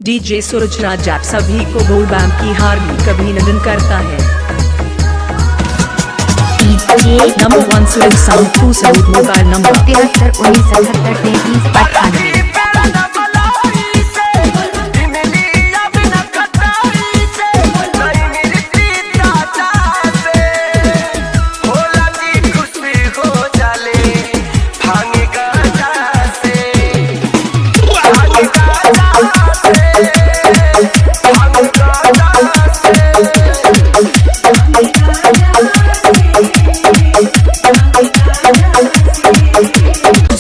DJ Surajraj आप सभी को बोल बैंक की हार्दिक अभिनंदन करता है। नंबर 1 स्विच साउंड 2 सबूत मोबाइल नंबर 73 19 78 33 98।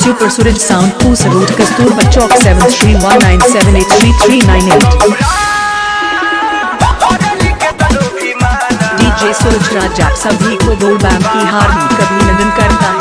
सुपर सूरज साउंड 2 सबूत कस्तूरबा चौक 7319783398। डीजे सूरजराज आप सभी को बोल बैंक की हार्दिक अभिनंदन करता है।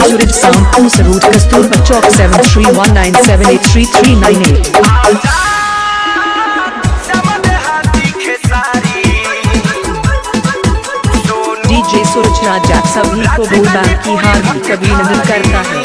सूरज साउंड 2 सबूत कस्तूरबा चौक 7319783398। डीजे सूरजराज आप सभी को बोल बैंक की हार्दिक अभिनंदन करता है।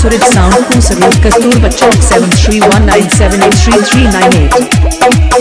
सूरज साउंड 2 सबूत कस्तूरबा चौक 7319783398।